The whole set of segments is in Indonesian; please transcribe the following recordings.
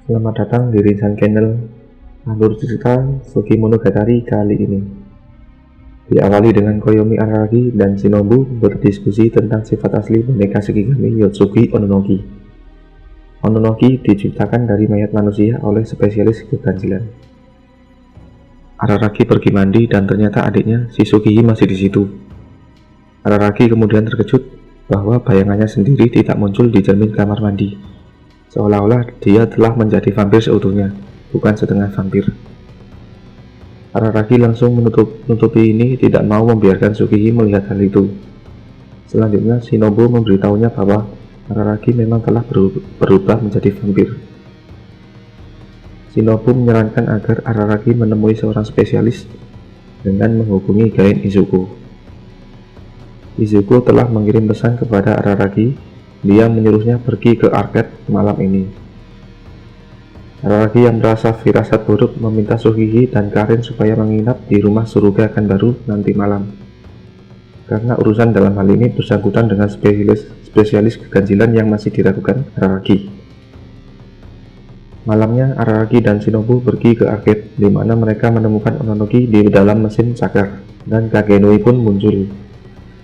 Selamat datang di Rinsan Channel. Alur cerita Sugimonogatari kali ini diawali dengan Koyomi Araragi dan Shinobu berdiskusi tentang sifat asli boneka Shikigami Yotsugi Ononoki. Ononoki diciptakan dari mayat manusia oleh spesialis keganjilan. Araragi pergi mandi dan ternyata adiknya, si Sugigi, masih di situ. Araragi kemudian terkejut bahwa bayangannya sendiri tidak muncul di cermin kamar mandi. Seolah-olah dia telah menjadi vampir seutuhnya, bukan setengah vampir. Araragi langsung menutupi ini, tidak mau membiarkan Sugigi melihat hal itu. Selanjutnya, Shinobu memberitahunya bahwa Araragi memang telah berubah menjadi vampir. Shinobu menyarankan agar Araragi menemui seorang spesialis dengan menghubungi Gain Izuku. Izuku telah mengirim pesan kepada Araragi. Dia menyuruhnya pergi ke arcade malam ini. Araragi yang merasa firasat buruk meminta Sugigi dan Karin supaya menginap di rumah Suruga Kanbaru nanti malam. Karena urusan dalam hal ini bersangkutan dengan spesialis keganjilan yang masih diragukan Araragi. Malamnya, Araragi dan Shinobu pergi ke arcade, di mana mereka menemukan Ononoki di dalam mesin cakar, dan Kagenui pun muncul.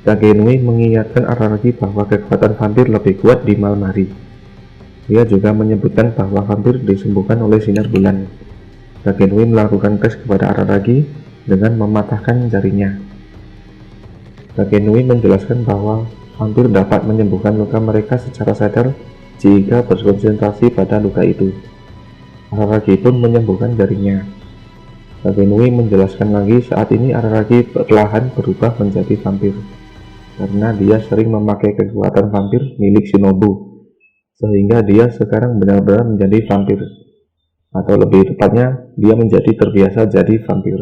Kagenui mengingatkan Araragi bahwa kekuatan vampir lebih kuat di malam hari. Dia juga menyebutkan bahwa vampir disembuhkan oleh sinar bulan. Kagenui melakukan tes kepada Araragi dengan mematahkan jarinya. Kagenui menjelaskan bahwa vampir dapat menyembuhkan luka mereka secara sadar jika berkonsentrasi pada luka itu. Araragi pun menyembuhkan jarinya. Kagenui menjelaskan lagi saat ini Araragi perlahan berubah menjadi vampir, karena dia sering memakai kekuatan vampir milik Shinobu, sehingga dia sekarang benar-benar menjadi vampir, atau lebih tepatnya dia menjadi terbiasa jadi vampir.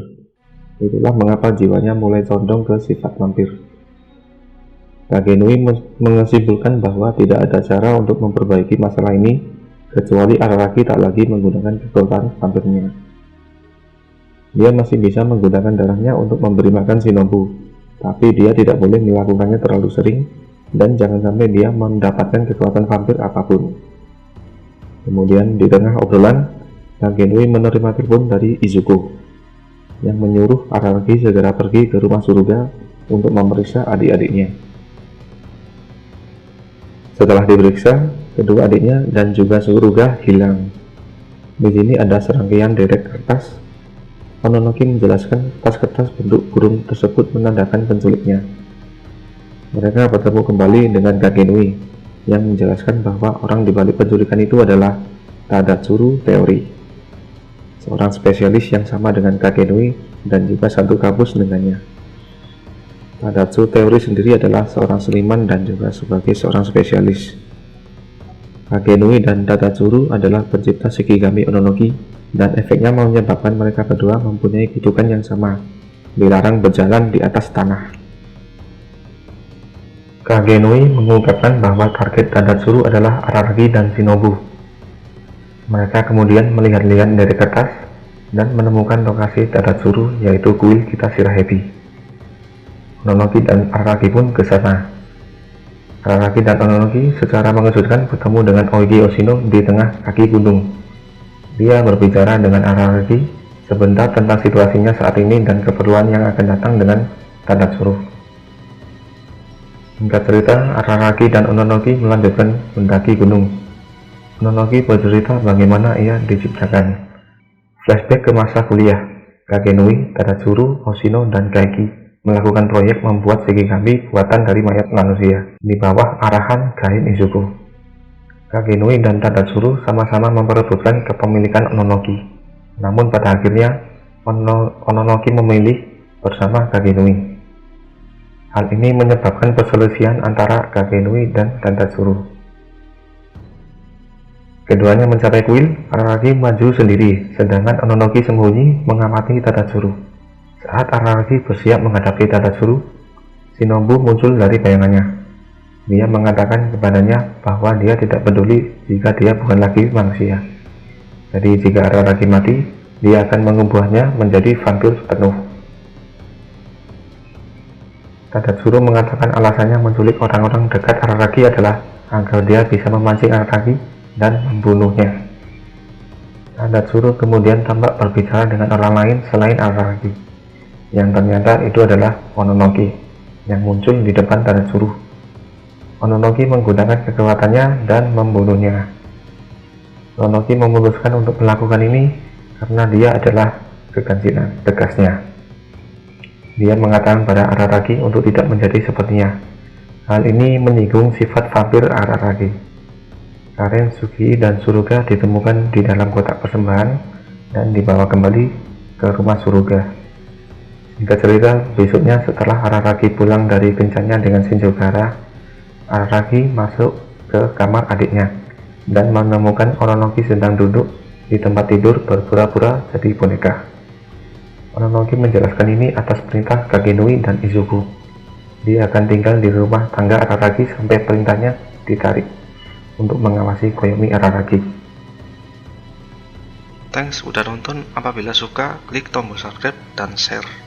Itulah mengapa jiwanya mulai condong ke sifat vampir. Kagenui mengesimpulan bahwa tidak ada cara untuk memperbaiki masalah ini kecuali Araragi tak lagi menggunakan kekuatan vampirnya. Dia masih bisa menggunakan darahnya untuk memberi makan Shinobu, tapi dia tidak boleh melakukannya terlalu sering, dan jangan sampai dia mendapatkan kekuatan vampir apapun. Kemudian di tengah obrolan, Kagenui menerima telepon dari Izuku yang menyuruh Araragi segera pergi ke rumah Suruga untuk memeriksa adik-adiknya. Setelah diperiksa, kedua adiknya dan juga Suruga hilang. Di sini ada serangkaian derek kertas. Ononoki menjelaskan kertas-kertas bentuk burung tersebut menandakan penculiknya. Mereka bertemu kembali dengan Kagenui yang menjelaskan bahwa orang di balik penculikan itu adalah Tadatsuru Teori, seorang spesialis yang sama dengan Kagenui dan juga satu kampus dengannya. Tadatsuru Teori sendiri adalah seorang seniman dan juga sebagai seorang spesialis. Kagenui dan Tadatsuru adalah pencipta Shikigami Ononoki, dan efeknya menyebabkan mereka berdua mempunyai kutukan yang sama, dilarang berjalan di atas tanah. Kagenui mengungkapkan bahwa target Tadatsuru adalah Araragi dan Shinobu. Mereka kemudian melihat-lihat dari kertas dan menemukan lokasi Tadatsuru, yaitu kuil Kita Shirahebi. Ononoki dan Araragi pun ke sana. Araragi dan Ononoki secara mengejutkan bertemu dengan Oigi Oshino di tengah kaki gunung. Dia berbicara dengan Araragi sebentar tentang situasinya saat ini dan keperluan yang akan datang dengan Tadatsuru. Singkat cerita, Araragi dan Ononoki melanjutkan mendaki gunung. Ononoki bercerita bagaimana ia diciptakan. Flashback ke masa kuliah, Kagenui, Tadatsuru, Oshino, dan Kaiki melakukan proyek membuat Shikigami buatan dari mayat manusia di bawah arahan Gain Izuku. Kagenui dan Tadatsuru sama-sama memperebutkan kepemilikan Ononoki. Namun pada akhirnya Ononoki memilih bersama Kagenui. Hal ini menyebabkan perselisihan antara Kagenui dan Tadatsuru. Keduanya mencapai kuil. Araragi maju sendiri, sedangkan Ononoki sembunyi mengamati Tadatsuru. Saat Araragi bersiap menghadapi Tadatsuru, Shinobu muncul dari bayangannya. Dia mengatakan kepadanya bahwa dia tidak peduli jika dia bukan lagi manusia. Jadi jika Araragi mati, dia akan mengubahnya menjadi vampir penuh. Tadatsuru mengatakan alasannya menculik orang-orang dekat Araragi adalah agar dia bisa memancing Araragi dan membunuhnya. Handatsuru kemudian tampak berbicara dengan orang lain selain Araragi, yang ternyata itu adalah Mononoke yang muncul di depan Handatsuru. Mononoke menggunakan kekuatannya dan membunuhnya. Mononoke memutuskan untuk melakukan ini karena dia adalah keganjilan, tegasnya. Dia mengatakan pada Araragi untuk tidak menjadi sepertinya. Hal ini menyinggung sifat vampir Araragi. Karen, Sugi, dan Suruga ditemukan di dalam kotak persembahan dan dibawa kembali ke rumah Suruga. Singkat cerita, besoknya setelah Araragi pulang dari kencannya dengan Shinjogara, Araragi masuk ke kamar adiknya dan menemukan Mononoke sedang duduk di tempat tidur berpura-pura jadi boneka. Mononoke menjelaskan ini atas perintah Kagenui dan Izuku. Dia akan tinggal di rumah tangga Araragi sampai perintahnya ditarik untuk mengawasi Koyomi Araragi. Thanks udah nonton, apabila suka klik tombol subscribe dan share.